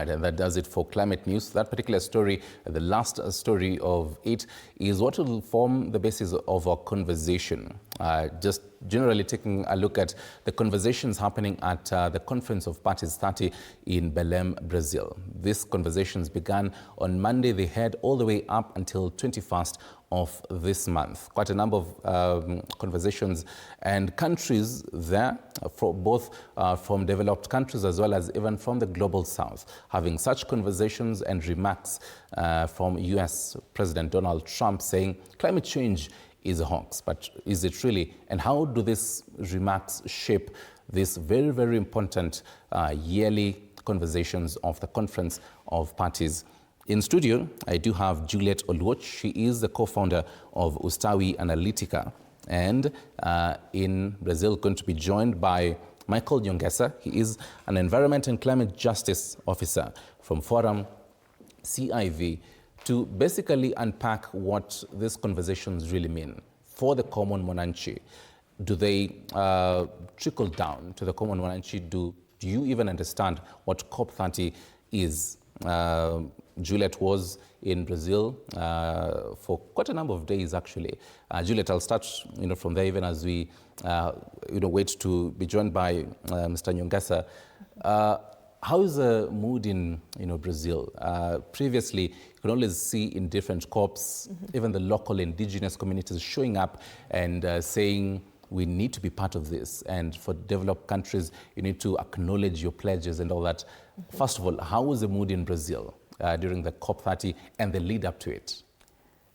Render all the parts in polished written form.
And that does it for climate news. That particular story, the last story of it, is what will form the basis of our conversation. Just generally taking a look at the conversations happening at the Conference of Parties 30 in Belém, Brazil. These conversations began on Monday. They head all the way up until 21st of this month. Quite a number of conversations and countries there, for both from developed countries as well as even from the global south, having such conversations and remarks from US President Donald Trump saying climate change is a hoax. But is it really? And how do these remarks shape this very, very important yearly conversations of the Conference of Parties? In studio, I do have Juliet Olouch. She is the co-founder of Ustawi Analytica. And in Brazil, going to be joined by Michael Nyongesa. He is an Environment and Climate Justice Officer from Forum CIV, to basically unpack what these conversations really mean for the common Mwananchi. Do they trickle down to the common Mwananchi? Do you even understand what COP30 is? Juliet was in Brazil for quite a number of days, actually. Juliet, I'll start from there, even as we wait to be joined by Mr. Nyongesa. How is the mood in Brazil? Previously, you could always see in different COPs, even the local indigenous communities showing up and saying, we need to be part of this. And for developed countries, you need to acknowledge your pledges and all that. First of all, how was the mood in Brazil during the COP30 and the lead up to it?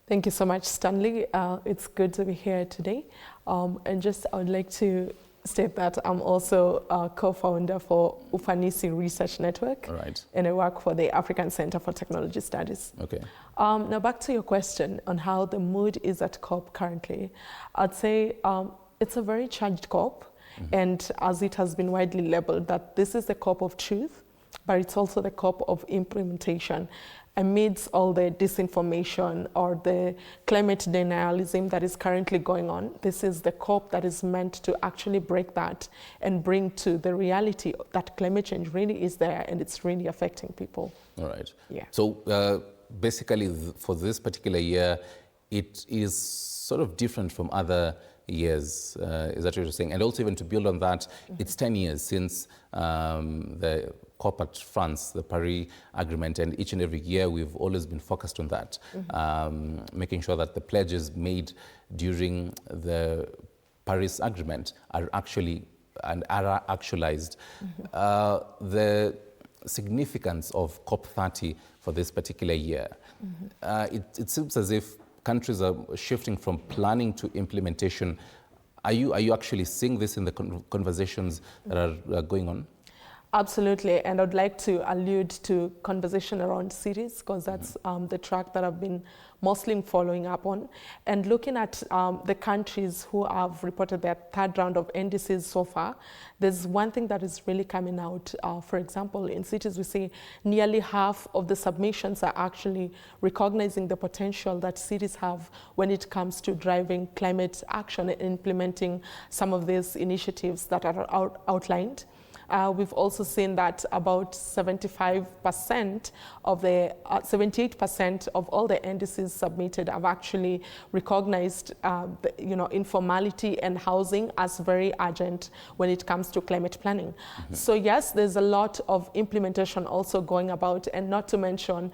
Thank you so much, Stanley. It's good to be here today. And just I would like to state that I'm also a co-founder for Ufanisi Research Network. All right. And I work for the African Center for Technology Studies. Okay. Now back to your question on how the mood is at COP currently. I'd say it's a very charged COP, and as it has been widely labeled, that this is the COP of truth, but it's also the COP of implementation. Amidst all the disinformation or the climate denialism that is currently going on, this is the COP that is meant to actually break that and bring to the reality that climate change really is there and it's really affecting people. All right. Yeah. So basically, for this particular year, it is sort of different from other years, is that what you're saying? And also, even to build on that, it's 10 years since the COP at France, the Paris Agreement, and each and every year we've always been focused on that, making sure that the pledges made during the Paris Agreement are actually and are actualized. The significance of COP30 for this particular year, it seems as if countries are shifting from planning to implementation. Are you actually seeing this in the conversations that are going on? Absolutely, and I'd like to allude to conversation around cities, because that's the track that I've been mostly following up on. And looking at the countries who have reported their third round of NDCs so far, there's one thing that is really coming out. For example, in cities, we see nearly half of the submissions are actually recognizing the potential that cities have when it comes to driving climate action and implementing some of these initiatives that are outlined. We've also seen that about 75% of the 78% of all the NDCs submitted have actually recognized, informality and housing as very urgent when it comes to climate planning. So yes, there's a lot of implementation also going about, and not to mention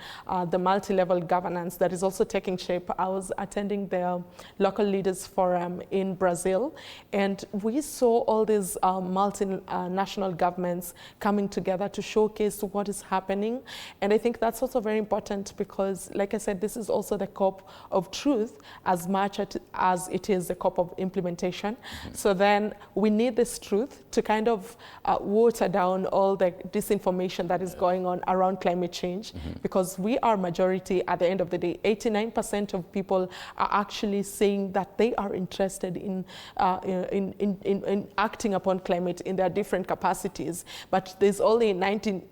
the multi-level governance that is also taking shape. I was attending the local leaders forum in Brazil, and we saw all these multinational governments coming together to showcase what is happening. And I think that's also very important because, like I said, this is also the COP of truth as much as it is the COP of implementation. So then we need this truth to kind of water down all the disinformation that is going on around climate change, because we are majority at the end of the day. 89% of people are actually saying that they are interested in acting upon climate in their different capacities. capacities, but there's only 19%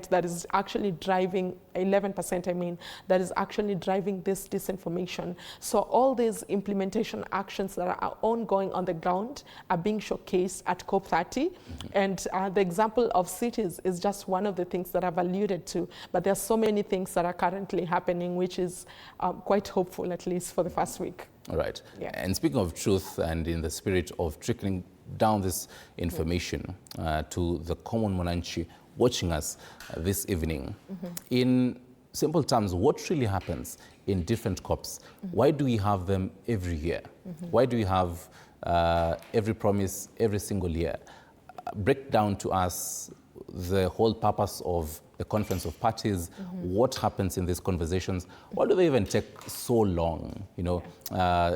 that is actually driving, 11% I mean, that is actually driving this disinformation. So all these implementation actions that are ongoing on the ground are being showcased at COP30. And the example of cities is just one of the things that I've alluded to, but there are so many things that are currently happening, which is quite hopeful, at least for the first week. All right. Yeah. And speaking of truth, and in the spirit of trickling down this information to the common Mwananchi watching us this evening, in simple terms, what really happens in different COPs? Why do we have them every year? Why do we have every promise every single year? Break down to us the whole purpose of the Conference of Parties, what happens in these conversations, why do they even take so long? You know,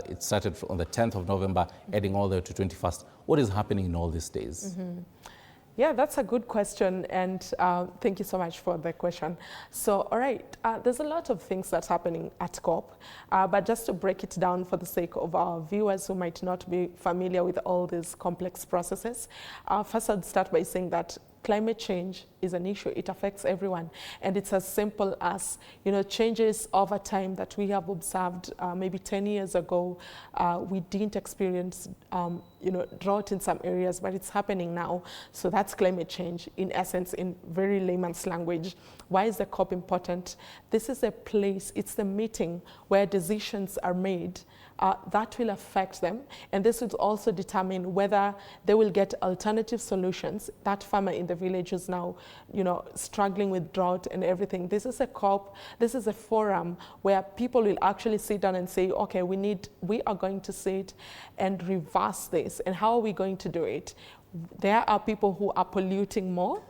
it started on the 10th of November, heading all the way to 21st. What is happening in all these days? Yeah, that's a good question, and thank you so much for the question. So, all right, there's a lot of things that's happening at COP, but just to break it down for the sake of our viewers who might not be familiar with all these complex processes, first I'd start by saying that climate change is an issue. It affects everyone. And it's as simple as, you know, changes over time that we have observed maybe 10 years ago. We didn't experience, you know, drought in some areas, but it's happening now. So that's climate change in essence, in very layman's language. Why is the COP important? This is a place, it's the meeting where decisions are made that will affect them. And this would also determine whether they will get alternative solutions. That farmer in the village is now, you know, struggling with drought and everything. This is a COP, this is a forum where people will actually sit down and say, okay, we are going to sit and reverse this. And how are we going to do it? There are people who are polluting more,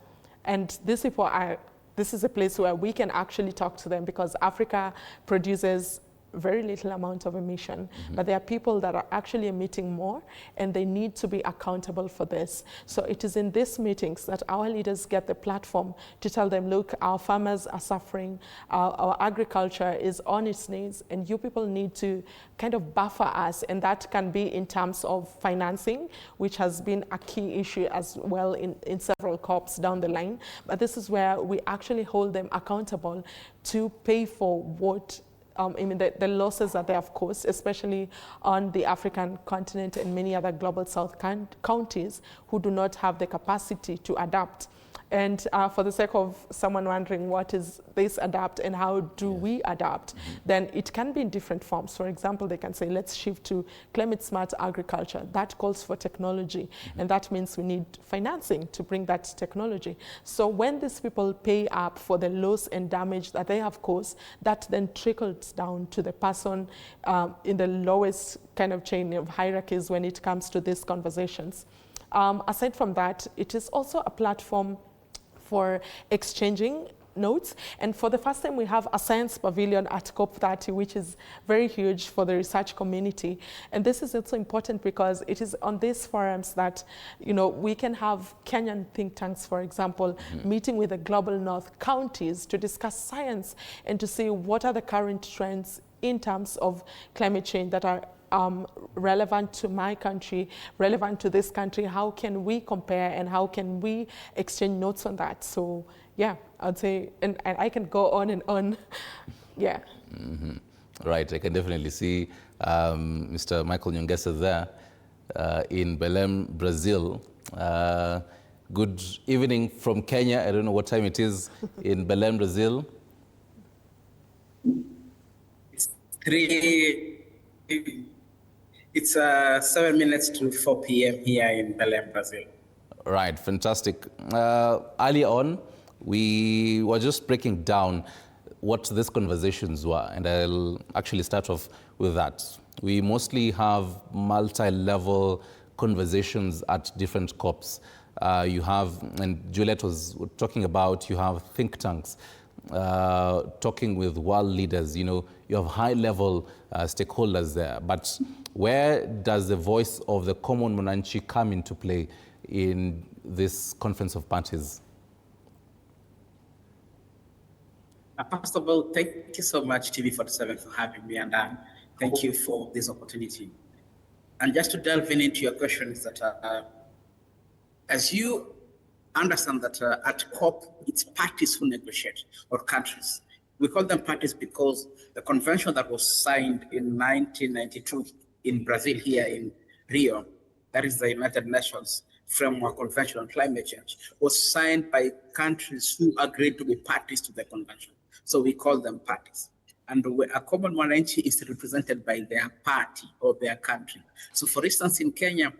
and these people are, this is a place where we can actually talk to them, because Africa produces very little amount of emission, but there are people that are actually emitting more, and they need to be accountable for this. So it is in these meetings that our leaders get the platform to tell them, look, our farmers are suffering, our agriculture is on its knees, and you people need to kind of buffer us. And that can be in terms of financing, which has been a key issue as well in several COPs down the line. But this is where we actually hold them accountable to pay for what I mean, the losses that they have caused, especially on the African continent and many other global south counties who do not have the capacity to adapt. And for the sake of someone wondering what is this adapt and how do we adapt, then it can be in different forms. For example, they can say, let's shift to climate smart agriculture. That calls for technology, and that means we need financing to bring that technology. So when these people pay up for the loss and damage that they have caused, that then trickles down to the person in the lowest kind of chain of hierarchies when it comes to these conversations. Aside from that, it is also a platform for exchanging notes. And for the first time, we have a science pavilion at COP30, which is very huge for the research community. And this is also important because it is on these forums that, you know, we can have Kenyan think tanks, for example, meeting with the global north counties to discuss science and to see what are the current trends in terms of climate change that are relevant to my country, relevant to this country. How can we compare and how can we exchange notes on that? So yeah, I'd say, and I can go on and on. Yeah. Right, I can definitely see Mr. Michael Nyongesa there in Belém, Brazil. Good evening from Kenya. I don't know what time it is in Belém, Brazil. It's 7 minutes to 4 p.m. here in Belém, Brazil. Right, fantastic. Earlier on, we were just breaking down what these conversations were, and I'll actually start off with that. We mostly have multi-level conversations at different COPs. You have, and Juliet was talking about, you have think tanks talking with world leaders. You know, you have high-level stakeholders there. But where does the voice of the common Mwananchi come into play in this Conference of Parties? First of all, thank you so much, TV47, for having me, and thank you for this opportunity. And just to delve into your questions, that as you understand that at COP, it's parties who negotiate, or countries. We call them parties because the convention that was signed in 1992 in Brazil, here in Rio, that is the United Nations Framework Convention on Climate Change, was signed by countries who agreed to be parties to the convention. So we call them parties. And a common mwananchi is represented by their party or their country. So for instance, in Kenya,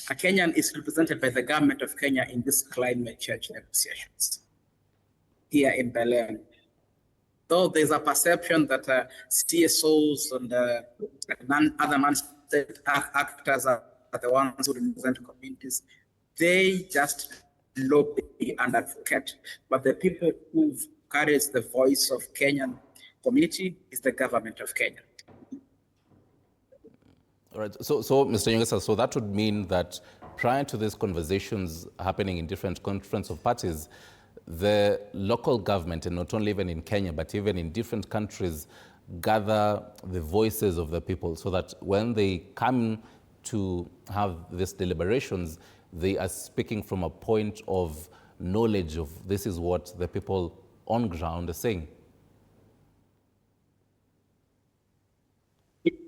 a Kenyan is represented by the government of Kenya in this climate change negotiations here in Berlin. Though there's a perception that CSOs and other non-state actors are the ones who represent communities, they just lobby and advocate. But the people who carries the voice of Kenyan community is the government of Kenya. All right. So Mr. Nyongesa, so that would mean that prior to these conversations happening in different conference of parties, the local government, and not only even in Kenya, but even in different countries, gather the voices of the people so that when they come to have these deliberations, they are speaking from a point of knowledge of this is what the people on ground are saying.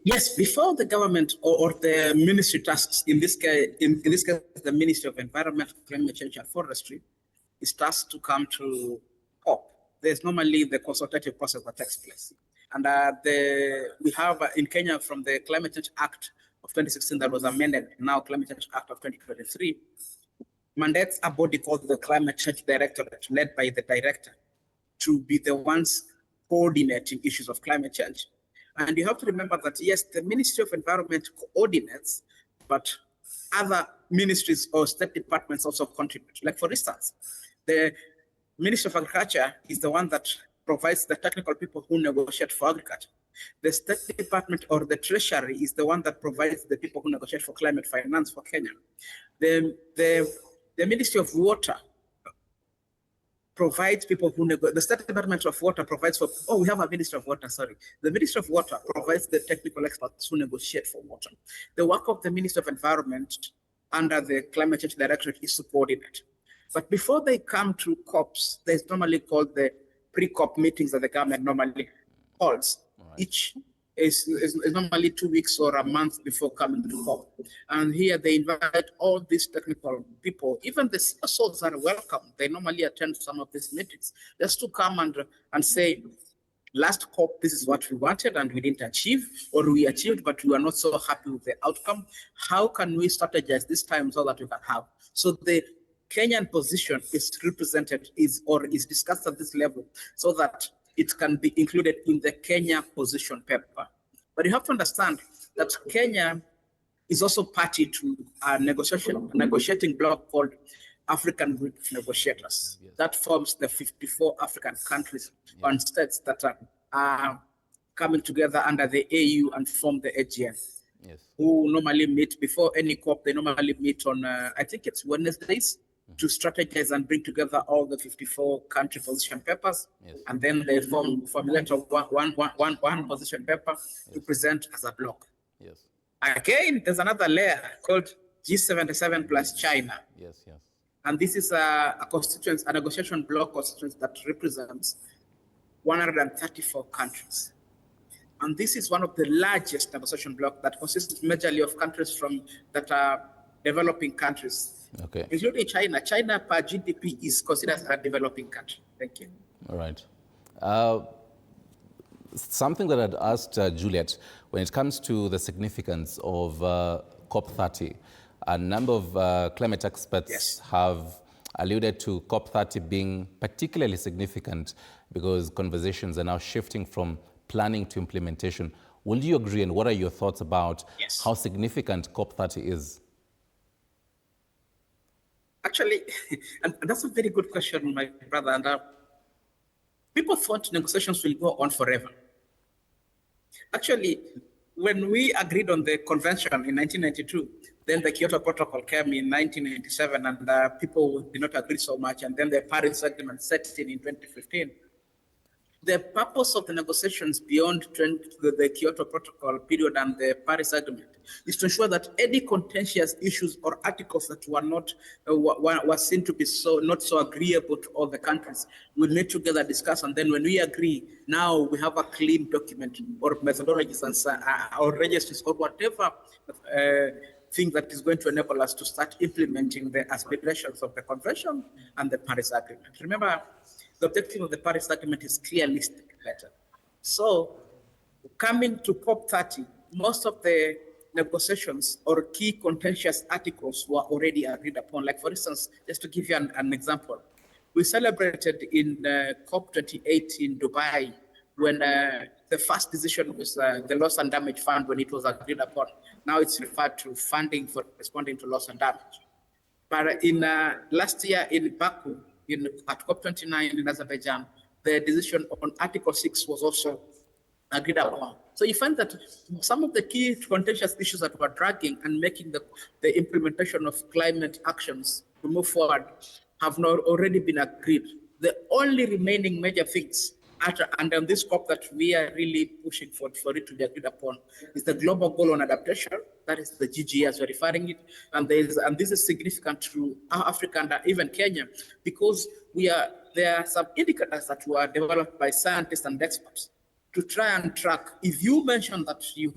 Yes, before the government or the ministry tasks, in this case, the Ministry of Environment, Climate Change and Forestry, is tasked to come to COP. There's normally the consultative process that takes place. And we have in Kenya, from the Climate Change Act of 2016 that was amended, now Climate Change Act of 2023, mandates a body called the Climate Change Directorate, led by the director, to be the ones coordinating issues of climate change. And you have to remember that, yes, the Ministry of Environment coordinates, but other ministries or state departments also contribute. Like, for instance, the Ministry of Agriculture is the one that provides the technical people who negotiate for agriculture. The State Department or the Treasury is the one that provides the people who negotiate for climate finance for Kenya. The Ministry of Water provides people who the State Department of Water provides for, we have a Ministry of Water, sorry. The Ministry of Water provides the technical experts who negotiate for water. The work of the Ministry of Environment under the Climate Change Directorate is to coordinate. But before they come to COPs, there's normally called the pre-COP meetings that the government normally holds. Right. Each is normally 2 weeks or a month before coming to COP. And here they invite all these technical people, even the CSOs are welcome. They normally attend some of these meetings just to come and say, last COP, this is what we wanted and we didn't achieve, or we achieved, but we are not so happy with the outcome. How can we strategize this time so that we can have? So the Kenyan position is represented, is discussed at this level so that it can be included in the Kenya position paper. But you have to understand that Kenya is also party to a negotiating bloc called African Group of Negotiators. Yes. That forms the 54 African countries and states that are coming together under the AU and form the AGN. Yes. Who normally meet before any COP. They normally meet on, I think it's Wednesdays, to strategize and bring together all the 54 country position papers. Yes. And then they formulate one position paper to present as a bloc. Yes. Again, there's another layer called G77 plus China. Yes, yes. And this is a negotiation bloc constituency that represents 134 countries. And this is one of the largest negotiation blocs that consists majorly of countries that are developing countries. Okay. Including China. China per GDP is considered a developing country. Thank you. All right. Something that I'd asked Juliet, when it comes to the significance of COP30, a number of climate experts have alluded to COP30 being particularly significant because conversations are now shifting from planning to implementation. Will you agree, and what are your thoughts about how significant COP30 is? Actually, and that's a very good question, my brother. And people thought negotiations will go on forever. Actually, when we agreed on the convention in 1992, then the Kyoto Protocol came in 1997, and people did not agree so much. And then the Paris Agreement set in 2015. the purpose of the negotiations beyond the Kyoto Protocol period and the Paris Agreement is to ensure that any contentious issues or articles that were not were seen to be not so agreeable to all the countries will meet together, discuss, and then when we agree, now we have a clean document or methodologies and or registries or whatever thing that is going to enable us to start implementing the aspirations of the Convention and the Paris Agreement. Remember, the objective of the Paris Agreement is clearly stated. So, coming to COP30, most of the negotiations or key contentious articles were already agreed upon. Like, for instance, just to give you an example, we celebrated in COP28 in Dubai when the first decision was the loss and damage fund when it was agreed upon. Now it's referred to funding for responding to loss and damage. But in last year in Baku, at COP29 in Azerbaijan, the decision on Article 6 was also agreed upon. So you find that some of the key contentious issues that were dragging and making the implementation of climate actions to move forward have not already been agreed. The only remaining major things under this COP that we are really pushing for it to be agreed upon is the global goal on adaptation, that is the GGA as we're referring it, and this is significant to Africa and even Kenya because there are some indicators that were developed by scientists and experts to try and track. If you mention that you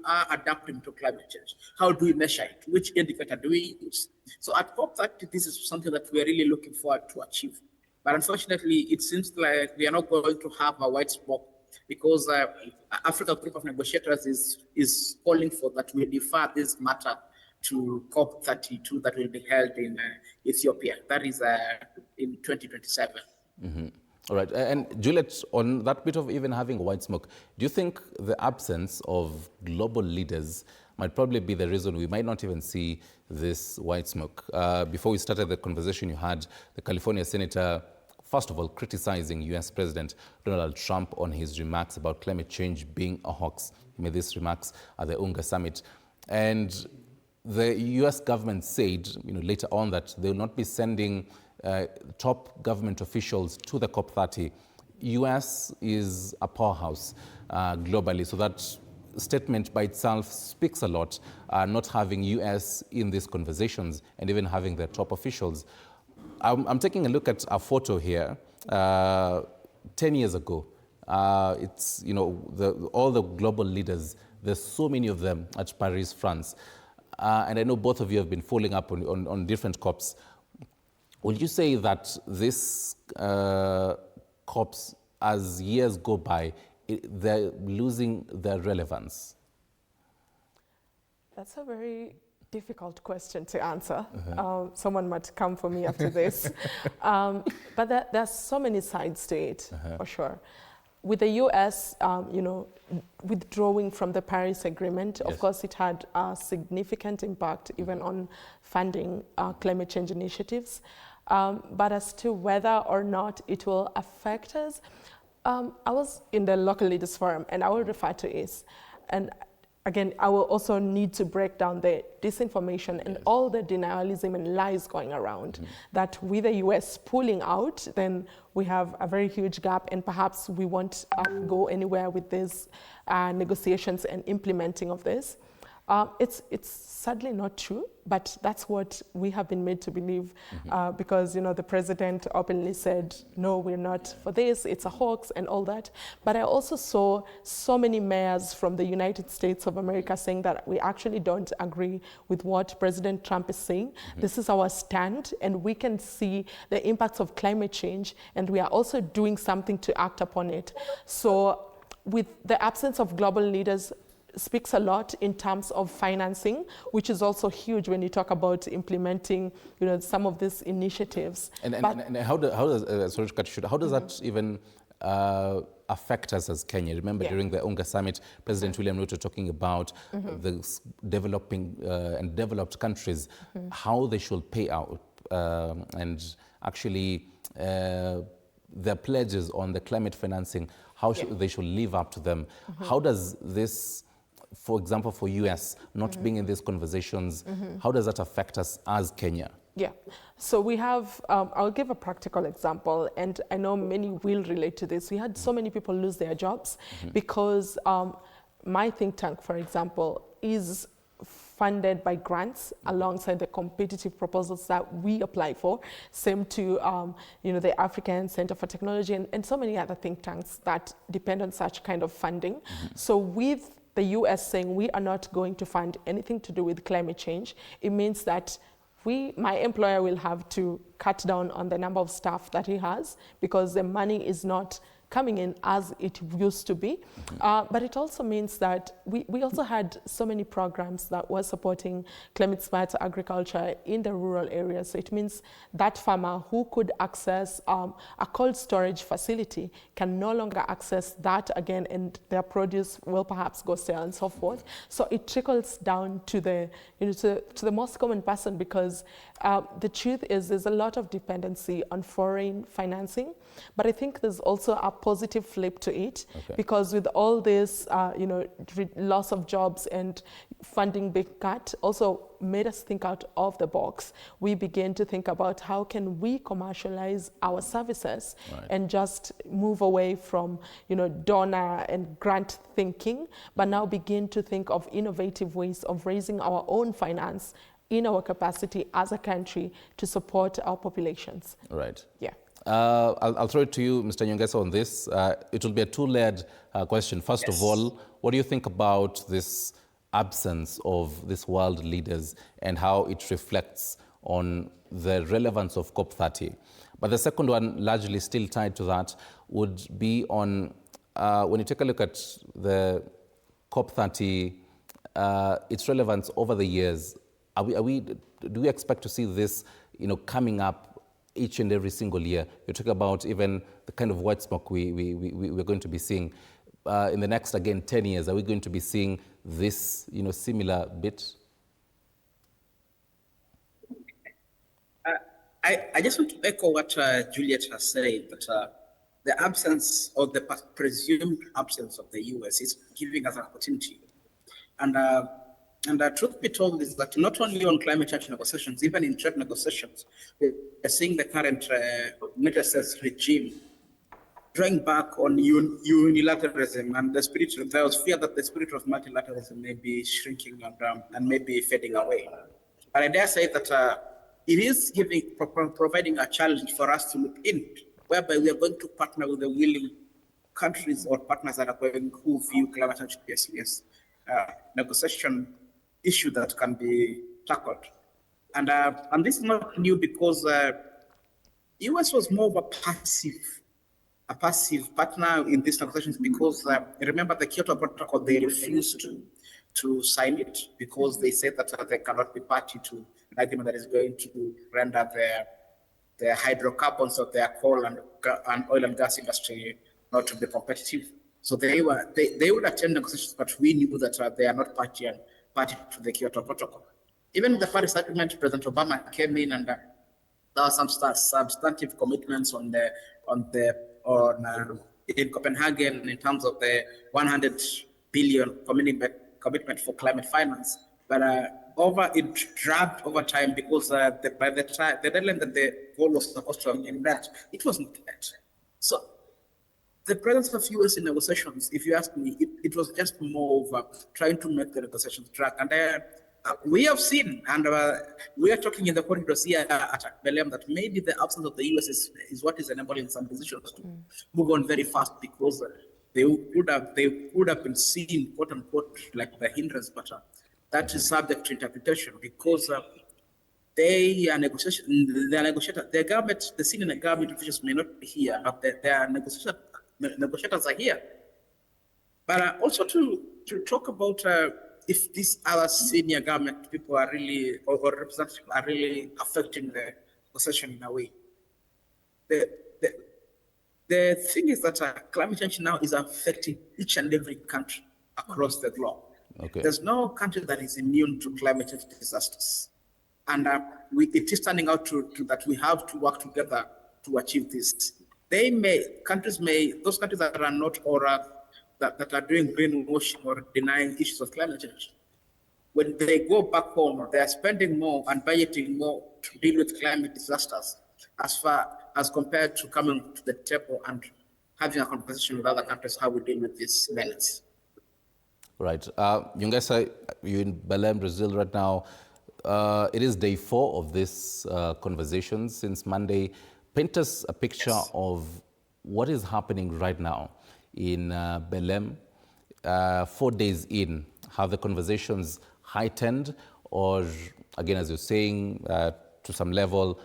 are adapting to climate change, how do we measure it? Which indicator do we use? So at COP30, this is something that we're really looking forward to achieve. But unfortunately, it seems like we are not going to have a white smoke because Africa Group of Negotiators is calling for that we defer this matter to COP32 that will be held in Ethiopia. That is in 2027. Mm-hmm. All right. And Juliet, on that bit of even having white smoke, do you think the absence of global leaders might probably be the reason we might not even see this white smoke? Before we started the conversation, you had the California senator, first of all, criticizing U.S. President Donald Trump on his remarks about climate change being a hoax. He made these remarks at the UNGA summit. And the U.S. government said, later on that they will not be sending top government officials to the COP30. U.S. is a powerhouse globally, so that statement by itself speaks a lot, not having U.S. in these conversations and even having their top officials. I'm taking a look at a photo here, 10 years ago. It's, all the global leaders, there's so many of them at Paris, France. And I know both of you have been following up on different COPs. Would you say that this COPs, as years go by, they're losing their relevance? That's a very difficult question to answer. Someone might come for me after this. But there's so many sides to it, for sure. With the US, withdrawing from the Paris Agreement, of course, it had a significant impact even on funding climate change initiatives. But as to whether or not it will affect us, I was in the local leaders forum, and I will refer to it. And again, I will also need to break down the disinformation and all the denialism and lies going around, that with the US pulling out, then we have a very huge gap, and perhaps we won't go anywhere with these negotiations and implementing of this. It's sadly not true, but that's what we have been made to believe, because the president openly said, no, we're not for this, it's a hoax and all that. But I also saw so many mayors from the United States of America saying that we actually don't agree with what President Trump is saying. This is our stand, and we can see the impacts of climate change, and we are also doing something to act upon it. So with the absence of global leaders, speaks a lot in terms of financing, which is also huge when you talk about implementing, some of these initiatives. And how does that even affect us as Kenya? Remember, during the UNGA summit, President William Ruto talking about the developing and developed countries, how they should pay out and actually their pledges on the climate financing, how they should live up to them. How does this, for example, for US not being in these conversations, how does that affect us as Kenya? Yeah, so we have, I'll give a practical example, and I know many will relate to this. We had so many people lose their jobs because my think tank, for example, is funded by grants alongside the competitive proposals that we apply for. Same to the African Center for Technology and so many other think tanks that depend on such kind of funding. So with the US saying we are not going to fund anything to do with climate change, it means that my employer will have to cut down on the number of staff that he has because the money is not coming in as it used to be. But it also means that we also had so many programs that were supporting climate smart agriculture in the rural areas. So it means that farmer who could access a cold storage facility can no longer access that again, and their produce will perhaps go stale and so forth. So it trickles down to the, to the most common person, because the truth is there's a lot of dependency on foreign financing, but I think there's also a positive flip to it, because with all this, loss of jobs and funding being cut, also made us think out of the box. We began to think about how can we commercialize our services and just move away from, donor and grant thinking, but now begin to think of innovative ways of raising our own finance in our capacity as a country to support our populations. Right. Yeah. I'll throw it to you, Mr. Nyongesa, on this. It will be a two-layered question. First of all, what do you think about this absence of these world leaders and how it reflects on the relevance of COP30? But the second one, largely still tied to that, would be on when you take a look at the COP30, its relevance over the years. Do we expect to see this, coming up each and every single year? You talk about even the kind of white smoke we're going to be seeing in the next, again, 10 years. Are we going to be seeing this, similar bit? I just want to echo what Juliet has said, that the absence or the presumed absence of the US is giving us an opportunity. And the truth be told is that not only on climate change negotiations, even in trade negotiations, we are seeing the current United States regime drawing back on unilateralism and the spirit. There was fear that the spirit of multilateralism may be shrinking and maybe fading away. But I dare say that it is providing a challenge for us to look in, whereby we are going to partner with the willing countries or partners that are going who view climate change to be a serious negotiation issue that can be tackled. And this is not new, because US was more of a passive partner in these negotiations, because remember the Kyoto Protocol, they refused to sign it because they said that they cannot be party to an agreement that is going to render their hydrocarbons of their coal and oil and gas industry not to be competitive. So they would attend negotiations, but we knew that they are not party to the Kyoto Protocol. Even in the Paris Agreement, President Obama came in, and there were some substantive commitments in Copenhagen in terms of the 100 billion commitment for climate finance. But it dragged over time, because by the time the deadline that the goal was supposed to have been met, it wasn't met. So the presence of US in negotiations, if you ask me, it was just more of trying to make the negotiations drag. And we have seen, and we are talking in the corridors here at Belém, that maybe the absence of the US is what is enabling some decisions to move on very fast, because they would have been seen, quote unquote, like the hindrance, but that is subject to interpretation, because they are negotiators. The government, the senior government officials may not be here, but their negotiators are here. But also to talk about if these other senior government people are really, or representatives are really affecting the negotiation in a way. The thing is that climate change now is affecting each and every country across the globe. Okay. There's no country that is immune to climate change disasters. And it is turning out to that we have to work together to achieve this. Those countries that are not, or that are doing greenwashing or denying issues of climate change, when they go back home, they are spending more and budgeting more to deal with climate disasters as far as compared to coming to the table and having a conversation with other countries how we deal with these menace. Right. Nyongesa, you're in Belém, Brazil right now. It is day 4 of this conversation since Monday. Paint us a picture of what is happening right now in Belém, 4 days in. Have the conversations heightened, or again, as you're saying, to some level,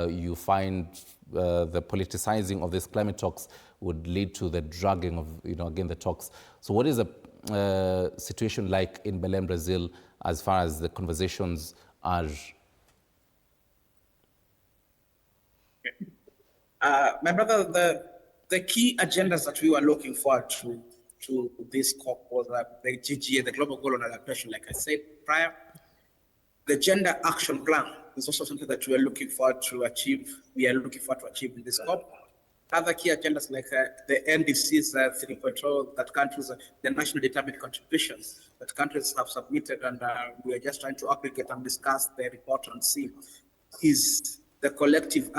you find the politicizing of these climate talks would lead to the dragging of, again, the talks. So what is the situation like in Belém, Brazil, as far as the conversations are? My brother, the key agendas that we were looking forward to this COP was the GGA, the Global Goal on Adaptation, like I said prior. The Gender Action Plan is also something that we are looking forward to achieve. We are looking forward to achieve in this COP. Other key agendas like the NDCs 3.0 that countries, the national determined contributions that countries have submitted, and we are just trying to aggregate and discuss the report and see is the collective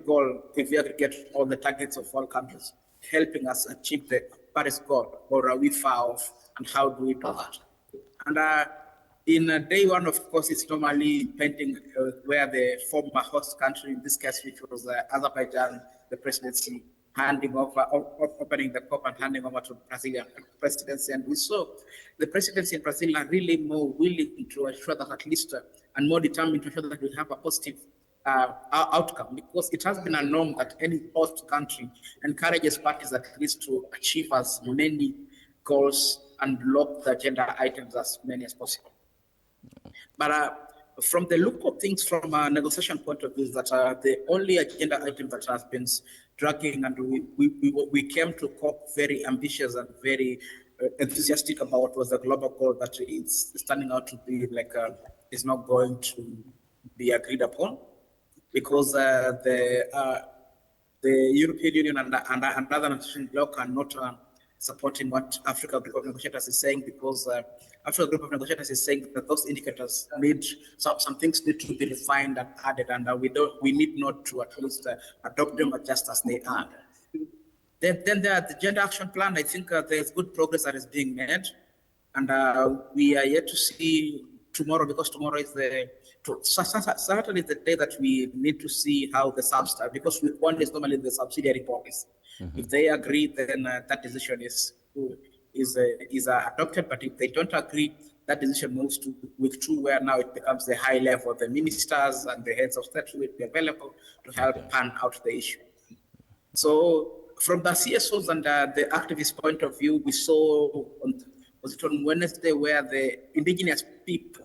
goal, if we aggregate all the targets of all countries, helping us achieve the Paris goal, or are we far off, and how do we do that? And in day 1, of course, it's normally painting where the former host country, in this case, which was Azerbaijan, the presidency, handing over, opening the COP and handing over to Brazilian presidency. And we saw the presidency in Brazil are really more willing to ensure that at least, and more determined to ensure that we have a positive outcome, because it has been a norm that any host country encourages parties at least to achieve as many goals and lock the agenda items as many as possible. But from the look of things, from a negotiation point of view, that the only agenda item that has been dragging, and we came to COP very ambitious and very enthusiastic about, was the global goal that it's turning out to be like is not going to be agreed upon, because the European Union and other national bloc are not supporting what Africa Group of Negotiators is saying, because Africa Group of Negotiators is saying that those indicators need some things need to be refined and added, and we need not to at least adopt them just as they are. Then the Gender Action Plan. I think there's good progress that is being made, and we are yet to see tomorrow, because tomorrow is certainly the day that we need to see how the subsidy, because week 1 is normally the subsidiary policy. Mm-hmm. If they agree, then that decision is adopted. But if they don't agree, that decision moves to week 2, where now it becomes the high level. The ministers and the heads of state will be available to help pan out the issue. So from the CSOs and the activist point of view, we saw was it on Wednesday, where the indigenous people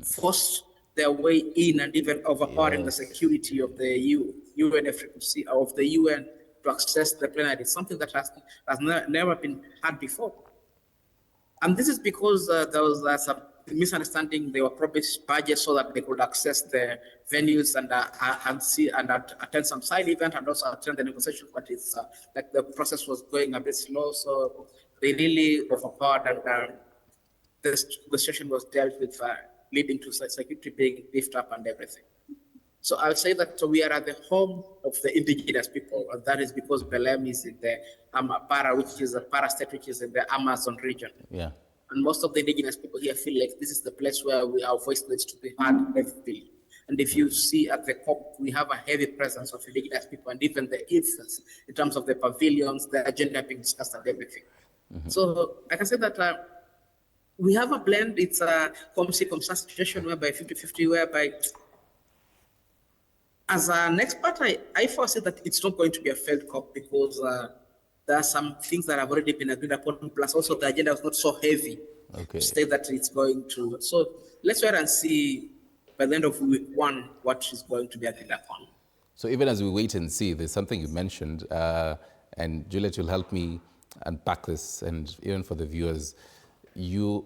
forced their way in and even overpowering the security of the UNFCCC, of the UN, to access the plenary. It's something that has never been had before. And this is because there was some misunderstanding. They were promised budgets so that they could access the venues and see and attend some side event and also attend the negotiation. But it's like the process was going a bit slow, so they really overpowered, and the negotiation was dealt with, leading to security being beefed up and everything. So I'll say that we are at the home of the indigenous people, and that is because Belém is in the Para, which is a para state, which is in the Amazon region. Yeah. And most of the indigenous people here feel like this is the place where our voice needs to be heard heavily. And if you see at the COP, we have a heavy presence of indigenous people, and even the influence in terms of the pavilions, the agenda being discussed and everything. Mm-hmm. So I can say that we have a blend. It's a comme-si-comme-ça situation whereby 50-50, whereby as an expert, I foresee that it's not going to be a failed COP, because there are some things that have already been agreed upon, plus also the agenda is not so heavy to say that it's going to. So let's wait and see by the end of week 1 what is going to be agreed upon. So even as we wait and see, there's something you mentioned, and Juliet will help me unpack this, and even for the viewers, you're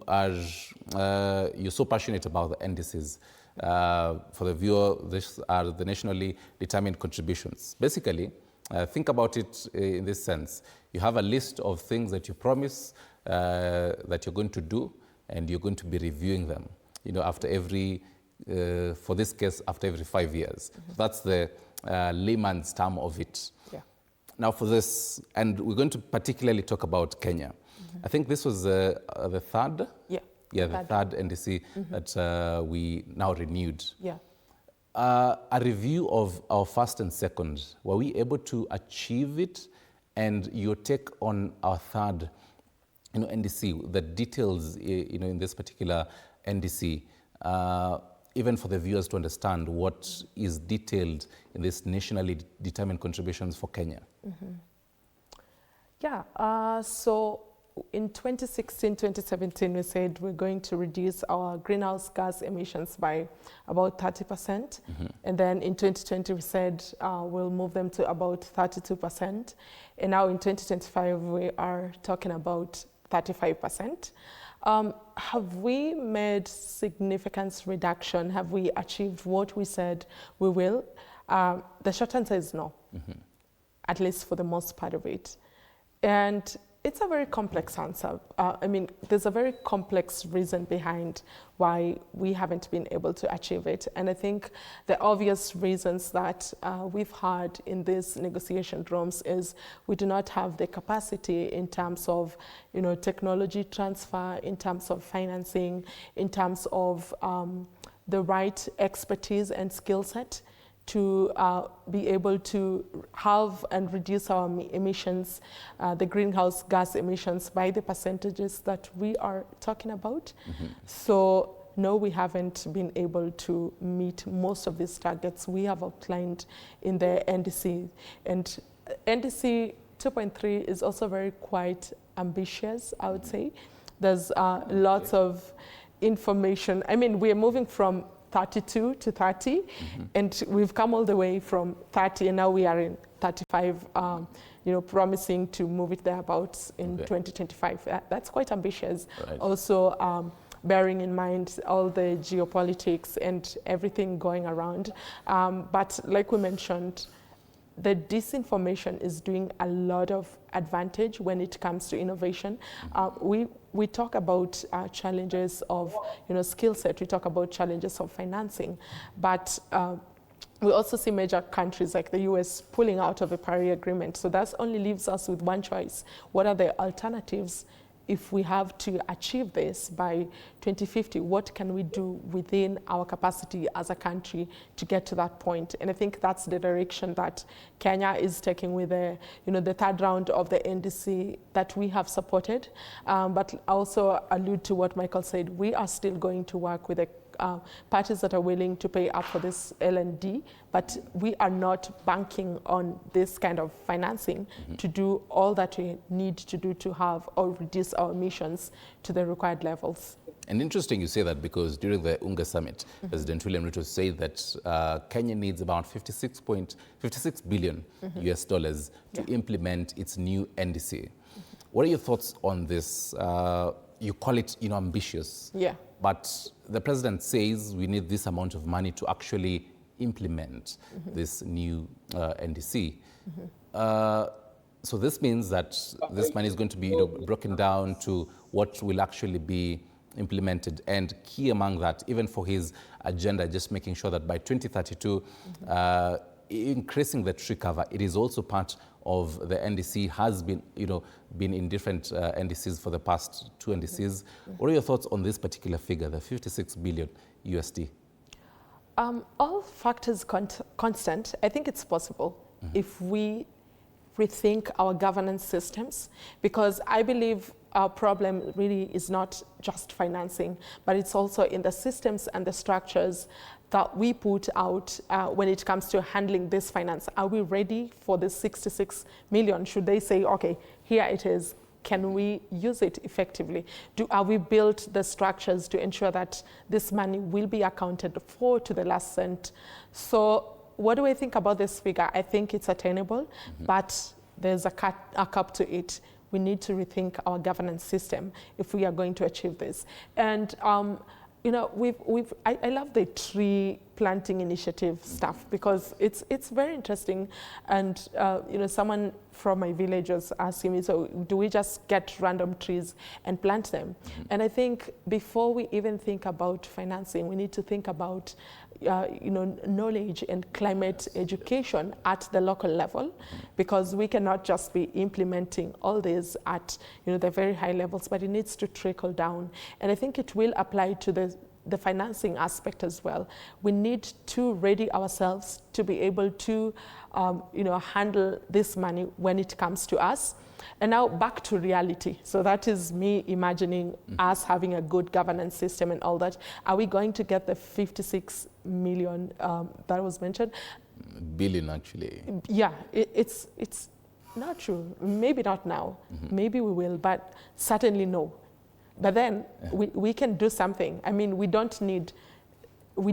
so passionate about the indices. For the viewer, these are the nationally determined contributions. Basically, think about it in this sense. You have a list of things that you promise that you're going to do, and you're going to be reviewing them, after every for this case, after every 5 years. That's the layman's term of it. Yeah. Now for this, and we're going to particularly talk about Kenya. I think this was the third? Yeah, the third NDC that we now renewed. Yeah. A review of our first and second, were we able to achieve it? And your take on our third, NDC, the details, in this particular NDC, even for the viewers to understand what is detailed in this nationally determined contributions for Kenya. Yeah, so in 2016, 2017, we said we're going to reduce our greenhouse gas emissions by about 30%. And then in 2020, we said we'll move them to about 32%. And now in 2025, we are talking about 35%. Have we made significant reduction? Have we achieved what we said we will? The short answer is no, at least for the most part of it. And it's a very complex answer. There's a very complex reason behind why we haven't been able to achieve it. And I think the obvious reasons that we've had in these negotiation rooms is we do not have the capacity in terms of, technology transfer, in terms of financing, in terms of the right expertise and skill set to be able to have and reduce our emissions, the greenhouse gas emissions, by the percentages that we are talking about. So no, we haven't been able to meet most of these targets we have outlined in the NDC. And NDC 2.3 is also very quite ambitious, I would say. There's lots of information. We're moving from 32 to 30, and we've come all the way from 30, and now we are in 35, promising to move it thereabouts in 2025. That's quite ambitious. Right. Also, bearing in mind all the geopolitics and everything going around. But like we mentioned, the disinformation is doing a lot of advantage when it comes to innovation. We talk about challenges of skill set, we talk about challenges of financing, but we also see major countries like the US pulling out of the Paris Agreement. So that only leaves us with one choice. What are the alternatives? If we have to achieve this by 2050, what can we do within our capacity as a country to get to that point? And I think that's the direction that Kenya is taking with the, the third round of the NDC that we have supported. But also allude to what Michael said, we are still going to work with the parties that are willing to pay up for this L&D, but we are not banking on this kind of financing to do all that we need to do to have or reduce our emissions to the required levels. And interesting you say that, because during the UNGA summit, President William Ruto said that Kenya needs about 56 billion US dollars to implement its new NDC. What are your thoughts on this? You call it, ambitious. Yeah. But the president says we need this amount of money to actually implement this new NDC. So this means that this money is going to be broken down to what will actually be implemented. And key among that, even for his agenda, just making sure that by 2032, increasing the tree cover, it is also part of the NDC, has been, been in different NDCs for the past 2 NDCs. What are your thoughts on this particular figure, the 56 billion USD? All factors constant, I think it's possible if we rethink our governance systems, because I believe our problem really is not just financing, but it's also in the systems and the structures that we put out when it comes to handling this finance. Are we ready for the 66 million? Should they say, okay, here it is, can we use it effectively? Are we built the structures to ensure that this money will be accounted for to the last cent? So what do I think about this figure? I think it's attainable, but there's a cap to it. We need to rethink our governance system if we are going to achieve this. And I love the 3 planting initiative stuff, because it's very interesting. And someone from my village was asking me, so do we just get random trees and plant them? And I think before we even think about financing, we need to think about knowledge and climate education at the local level, because we cannot just be implementing all this at the very high levels, but it needs to trickle down. And I think it will apply to the financing aspect as well. We need to ready ourselves to be able to handle this money when it comes to us. And now back to reality. So that is me imagining us having a good governance system and all that. Are we going to get the 56 million that was mentioned? Billion, actually. Yeah, it's not true. Maybe not now. Maybe we will, but certainly no. But then we can do something. I mean, we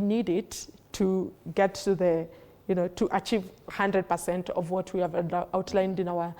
need it to get to to achieve 100% of what we have outlined in our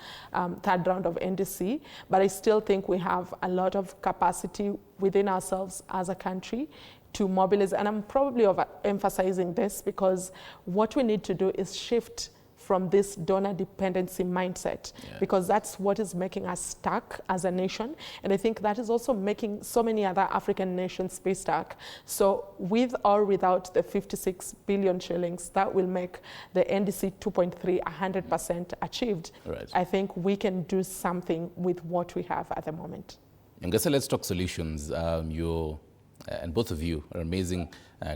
third round of NDC. But I still think we have a lot of capacity within ourselves as a country to mobilize. And I'm probably overemphasizing this, because what we need to do is shift from this donor dependency mindset, because that's what is making us stuck as a nation. And I think that is also making so many other African nations be stuck. So with or without the 56 billion shillings, that will make the NDC 2.3 100% achieved. Right. I think we can do something with what we have at the moment. Nyongesa, let's talk solutions. And both of you are amazing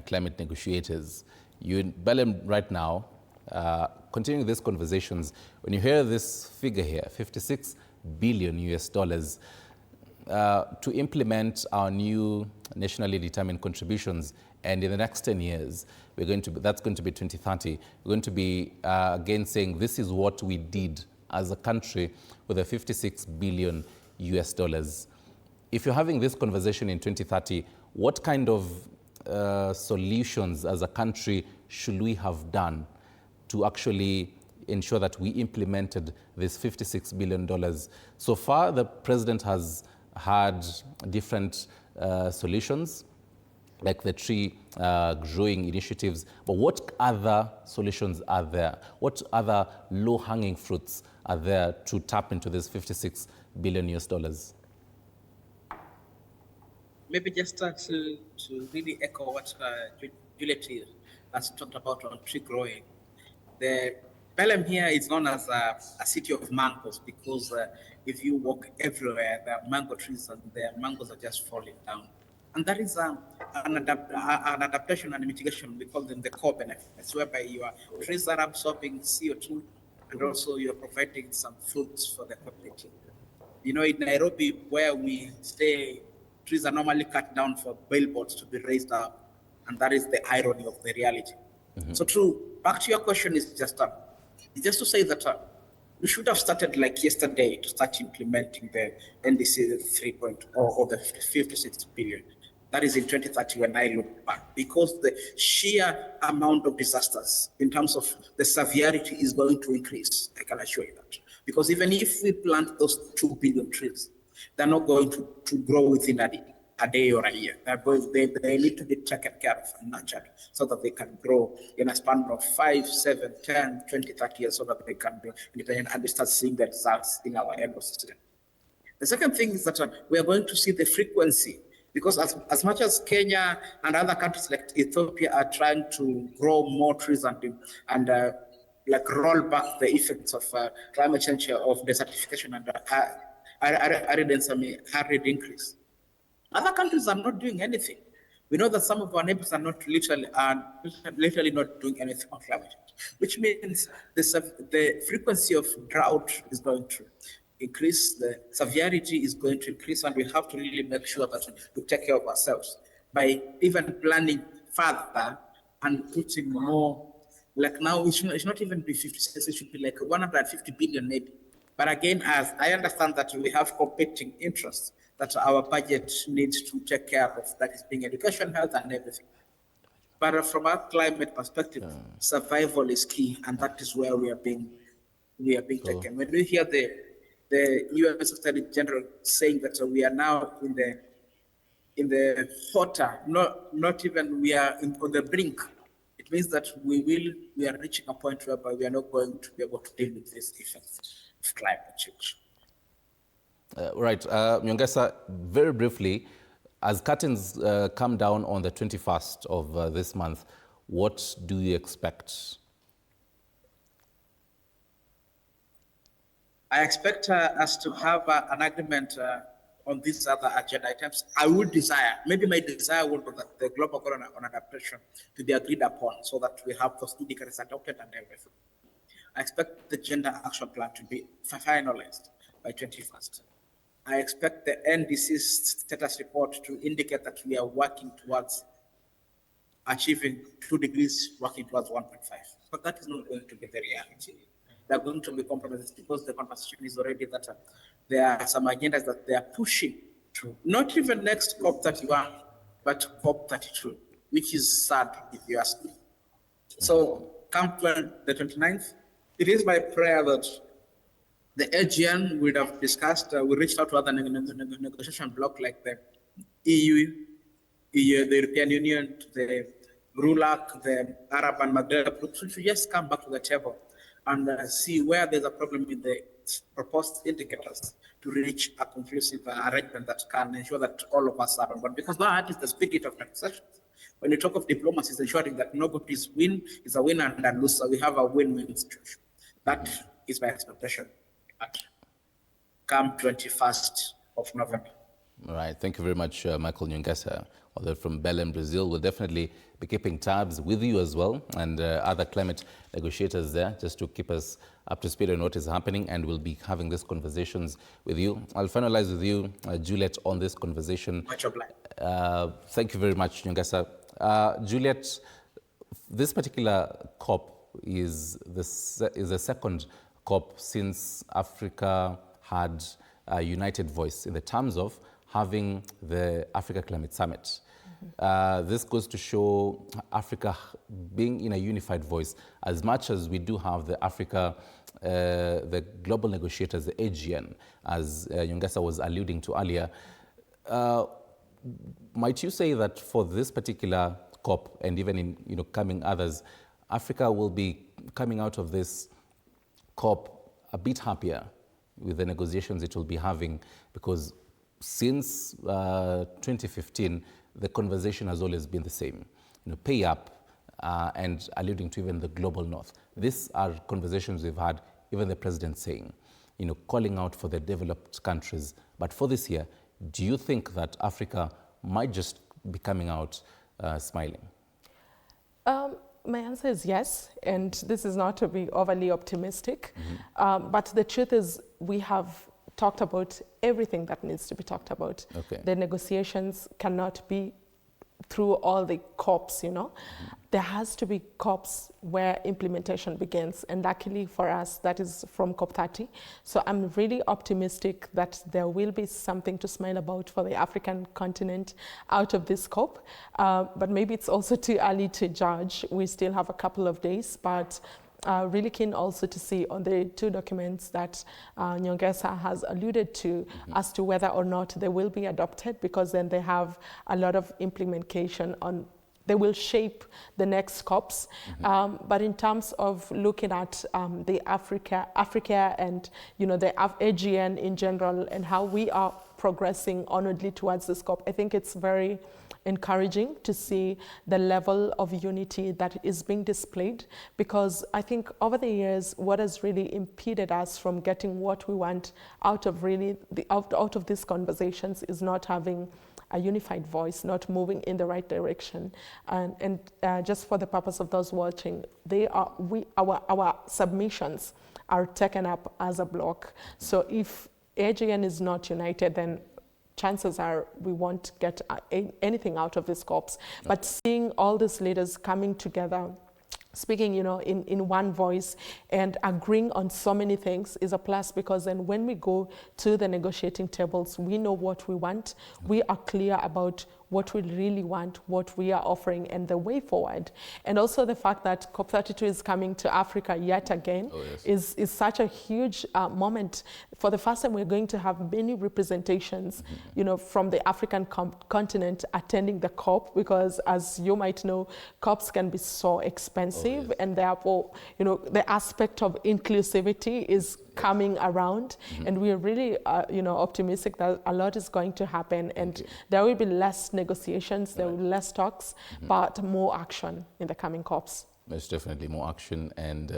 climate negotiators. You're in Belém right now, continuing these conversations. When you hear this figure here, 56 billion US dollars, to implement our new nationally determined contributions, and in the next 10 years, that's going to be 2030, we're going to be again saying this is what we did as a country with the 56 billion US dollars. If you're having this conversation in 2030, what kind of solutions as a country should we have done to actually ensure that we implemented this $56 billion? So far, the president has had different solutions, like the tree growing initiatives. But what other solutions are there? What other low-hanging fruits are there to tap into this $56 billion US dollars? Maybe just to really echo what Juliet has talked about on tree growing. The Belém here is known as a city of mangoes, because if you walk everywhere, there are mango trees and the mangoes are just falling down. And that is an adaptation and mitigation. We call them the core benefits, whereby your trees are absorbing CO2 and also you're providing some fruits for the community. In Nairobi, where we stay, trees are normally cut down for billboards to be raised up. And that is the irony of the reality. So true, back to your question is just to say that we should have started like yesterday to start implementing the NDC 3.0 or the 56 billion. That is in 2030 when I look back, because the sheer amount of disasters in terms of the severity is going to increase. I can assure you that. Because even if we plant those 2 billion trees, they're not going to grow within a day or a year. They need to be taken care of and nurtured so that they can grow in a span of 5, 7, 10, 20, 30 years, so that they can be independent and we start seeing the results in our ecosystem. The second thing is that we are going to see the frequency, because as much as Kenya and other countries like Ethiopia are trying to grow more trees and roll back the effects of climate change, of desertification and arid increase. Other countries are not doing anything. We know that some of our neighbors are not literally not doing anything on climate change, which means the frequency of drought is going to increase, the severity is going to increase, and we have to really make sure that we take care of ourselves by even planning further and putting more. Like now, it should not even be 56, it should be like 150 billion maybe. But again, as I understand that we have competing interests that our budget needs to take care of, that is being education, health, and everything. But from our climate perspective, survival is key, and that is where we are being taken. When we hear the UN Secretary General saying that we are now in the hotter, not even we are on the brink, it means that we are reaching a point whereby we are not going to be able to deal with these effects of climate change. Right. Nyongesa, very briefly, as curtains come down on the 21st of this month, what do you expect? I expect us to have an agreement on these other agenda items. I would desire, maybe my desire would be that the global goal on adaptation to be agreed upon so that we have those indicators adopted and everything. I expect the gender action plan to be finalized by 21st. I expect the NDC status report to indicate that we are working towards achieving 2 degrees, working towards 1.5. But that is not going to be the reality. There are going to be compromises because the conversation is already that there are some agendas that they are pushing to, not even next COP31, but COP32, which is sad if you ask me. So come the 29th, it is my prayer that the AGN would have discussed, we reached out to other negotiation bloc like the EU, the European Union, the RULAC, the Arab and Maghreb groups, to just come back to the table and see where there's a problem with the proposed indicators to reach a conclusive arrangement that can ensure that all of us are on board. Because that is the spirit of negotiations. When you talk of diplomacy, it's ensuring that nobody's win is a winner and a loser. We have a win-win situation. That is my expectation at come 21st of November. All right. Thank you very much, Michael Nyongesa, although from Belém, Brazil. We'll definitely be keeping tabs with you as well and other climate negotiators there just to keep us up to speed on what is happening, and we'll be having these conversations with you. I'll finalize with you, Juliet, on this conversation. Much obliged. Thank you very much, Nyongesa. Juliet, this particular COP is the second COP since Africa had a united voice in the terms of having the Africa Climate Summit. This goes to show Africa being in a unified voice. As much as we do have the the global negotiators, the AGN, as Nyongesa was alluding to earlier, might you say that for this particular COP and even in coming others, Africa will be coming out of this COP a bit happier with the negotiations it will be having, because since 2015, the conversation has always been the same. Pay up and alluding to even the global north. These are conversations we've had, even the president saying, calling out for the developed countries. But for this year, do you think that Africa might just be coming out smiling? My answer is yes, and this is not to be overly optimistic, but the truth is we have talked about everything that needs to be talked about. Okay. The negotiations cannot be through all the COPs, There has to be COPs where implementation begins, and luckily for us, that is from COP30. So I'm really optimistic that there will be something to smile about for the African continent out of this COP, but maybe it's also too early to judge. We still have a couple of days, but really keen also to see on the 2 documents that Nyongesa has alluded to as to whether or not they will be adopted, because then they have a lot of implementation on, they will shape the next COPs. But in terms of looking at the Africa and the AGN in general and how we are progressing onwardly towards this COP, I think it's very encouraging to see the level of unity that is being displayed, because I think over the years, what has really impeded us from getting what we want out of out of these conversations is not having a unified voice, not moving in the right direction. And just for the purpose of those watching, our submissions are taken up as a block. So if AGN is not united, then chances are we won't get anything out of these COPs. But seeing all these leaders coming together, speaking in one voice and agreeing on so many things is a plus, because then when we go to the negotiating tables, we know what we want. We are clear about what we really want, what we are offering, and the way forward. And also the fact that COP32 is coming to Africa yet again is such a huge moment. For the first time, we're going to have many representations, you know, from the African continent attending the COP, because as you might know, COPs can be so expensive, and therefore, you know, the aspect of inclusivity is coming around, and we are really, you know, optimistic that a lot is going to happen, and there will be less negotiations, there will be less talks, but more action in the coming COPs. Most definitely more action, and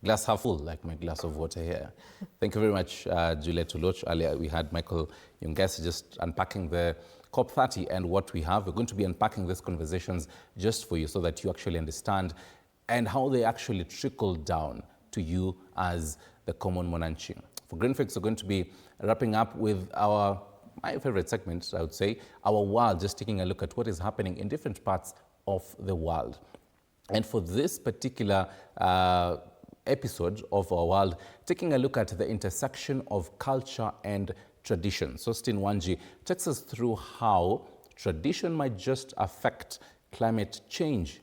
glass half full, like my glass of water here. Thank you very much, Juliet Olouch. Earlier we had Michael Nyongesa just unpacking the COP30 and what we have. We're going to be unpacking these conversations just for you so that you actually understand and how they actually trickle down to you as the common Mwananchi. For Greenfix, we're going to be wrapping up with my favorite segment, I would say, Our World, just taking a look at what is happening in different parts of the world. And for this particular episode of Our World, taking a look at the intersection of culture and tradition. So Stin Wanji takes us through how tradition might just affect climate change